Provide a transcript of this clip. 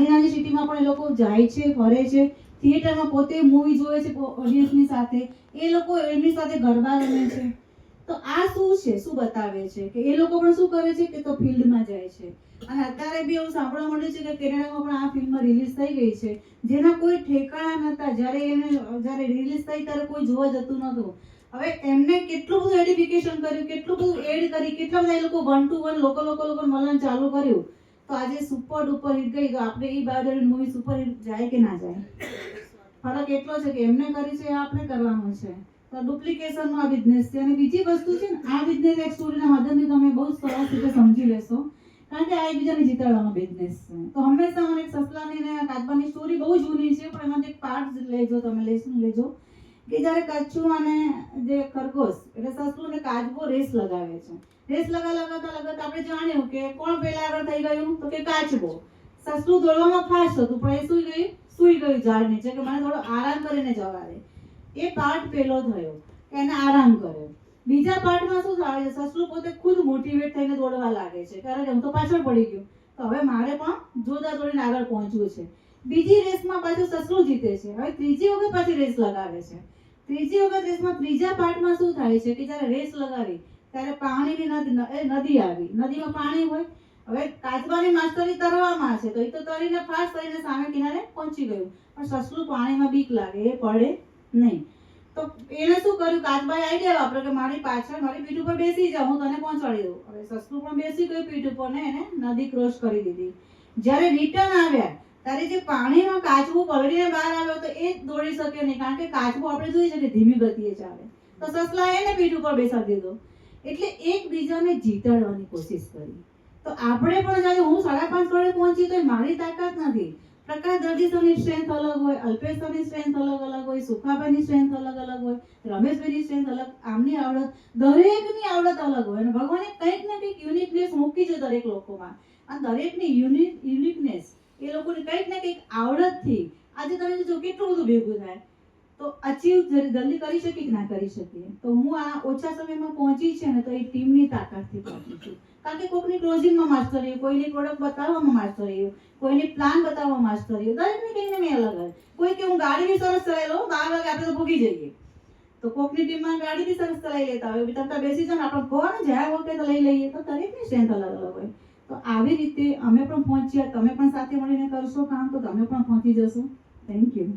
નાની નાની સિટીમાં પણ એ લોકો જાય છે, ફરે છે, થિયેટરમાં પોતે મૂવી જોવે છે ઓડિયન્સની સાથે, એ લોકો એમની સાથે ગરબા રમે છે. તો આ શું છે, શું બતાવે છે કે એ લોકો પણ શું કરે છે કે તો ફિલ્ડમાં જાય છે. અને અત્યારે બી એવું સાંભળવા મળ્યું છે કે કેનેડામાં પણ આ ફિલ્મ રિલીઝ થઈ ગઈ છે, જેના કોઈ ઠેકાણા નહોતા. જ્યારે રિલીઝ થઈ ત્યારે કોઈ જોવા જતું નહોતું. હવે એમને કેટલું બધું એડિફિકેશન કર્યું, કેટલું બધું એડ કરી, કેટલા બધા એ લોકો 1 to 1 લોકો મળવાનું ચાલુ કર્યું, તો આજે સુપર ડુપર હિટ ગઈ. તો આપણે એ બાયોડેબિટ મૂવી સુપર હિટ જાય કે ના જાય? ફરક એટલો છે કે એમને કરી છે, આપણે કરવાનું છે. તો ડુપ્લિકેશનનો આ બિઝનેસ છે. અને બીજી વસ્તુ છે ને, આ બિઝનેસ એક સ્ટોરીના માધ્યમથી તમે બહુ સરસ રીતે સમજી લેશો, કારણ કે આ એકબીજાને જીતાડવાનો બિઝનેસ છે. તો હંમેશા મને સસલાની અને કાચબાની સ્ટોરી બહુ જૂની છે, પણ એમાંથી એક પાર્ટ લેજો, તમે લેસન લેજો કે જ્યારે કચ્છું અને જે ખરગોશ એટલે સસલું ને કાચબો રેસ લગાવે છે. રેસ લગાવતા આપણે જાણ્યું કે કોણ પહેલા આગળ થઈ ગયું, તો કે કાચબો. સસલું દોડવામાં ફાસ્ટ હતું, પણ એ સૂઈ ગયું ઝાડ નીચે કે મને થોડો આરામ કરીને જવા દે. એ પાર્ટ પહેલો થયો કે એને આરામ કર્યો. બીજા પાર્ટમાં શું થાય છે, સસલું પોતે ખુદ મોટિવેટ થઈને દોડવા લાગે છે, કારણ કે હું તો પાછળ પડી ગયો, તો હવે મારે પણ જોરદાર દોડીને આગળ પહોંચવું છે. બીજી રેસમાં પાછું સસલું જીતે છે. હવે ત્રીજી વખત પાછી રેસ લગાવે છે. ત્રીજી વખત રેસમાં ત્રીજા પાર્ટમાં શું થાય છે કે જ્યારે રેસ લગાવી ત્યારે પાણીની નદી આવી, નદીમાં પાણી હોય. હવે કાચબાની માસ્ટરી તરવામાં છે, તો એ તો તરીને ફાસ્ટ થઈને સામે કિનારે પહોંચી ગયું, પણ સસલું પાણીમાં બીક લાગે, એ પડે નહીં. તો એને શું કર્યું, કાચબાએ આઈડિયા વાપર્યો કે મારી પાછળ મારી પીઠ ઉપર બેસી જાવ, હું તને પહોંચાડી દઉં. હવે સસલું પણ બેસી ગયું પીઠ ઉપર ને એને નદી ક્રોસ કરી દીધી. જ્યારે રિટર્ન આવ્યા ત્યારે જે પાણીમાં કાચબો પલળીને બહાર આવ્યો, તો એ જ દોડી શકે નહીં, કારણ કે કાચબો આપણે જોઈએ છે કે ધીમી ગતિએ ચાલે. તો સસલાએ એને પીઠ ઉપર બેસાડી દીધો. એટલે એકબીજાને જીતાડવાની કોશિશ કરી. તો આપણે પણ જ્યારે હું 5.5 કરોડે પહોંચી તો મારી તાકાત નથી. પ્રકાશ દર્દી સ્ટ્રેન્થ અલગ હોય, અલ્પેશ સરની સ્ટ્રેન્થ અલગ હોય, સુખાભાઈની સ્ટ્રેન્થ અલગ હોય, રમેશભાઈની સ્ટ્રેન્થ અલગ, આમની આવડત, દરેકની આવડત અલગ હોય. અને ભગવાને કંઈક ને કંઈક યુનિકનેસ મૂકી છે દરેક લોકોમાં. અને દરેકની યુનિકનેસ એ લોકોની કંઈક ને કંઈક આવડતથી આજે તમે જો કેટલું બધું ભેગું થાય. તો અચીવ જલ્દી કરી શકીએ કે ના કરી શકીએ. તો હું આ ઓછા સમયમાં પહોંચી છે ને, તો એ ટીમની તાકાતથી પહોંચી છું. કારણ કે કોઈકની ક્લોઝિંગમાં માસ્ટરી, કોઈની પ્રોડક્ટ બતાવવામાં માસ્ટરી, કોઈની પ્લાન બતાવવામાં માસ્ટરી, દરેકની કંઈક ને કંઈક અલગ હોય. કોઈ કે હું ગાડી બી સરસ ચલાવી લઉં, 12 વાગે આપણે તો ભૂગી જઈએ, તો કોકની ટીમમાં ગાડી બી સરસ ચલાવી લેતા હોય, તમે બેસી જાઓ ને આપણે કહો ને જ્યાં વખતે તો લઈ લઈએ. તો દરેકની સ્ટ્રેન્થ અલગ હોય. તો આવી રીતે અમે પણ પહોંચ્યા, તમે પણ સાથે મળીને કરશો કામ તો તમે પણ પહોંચી જશો. Thank you.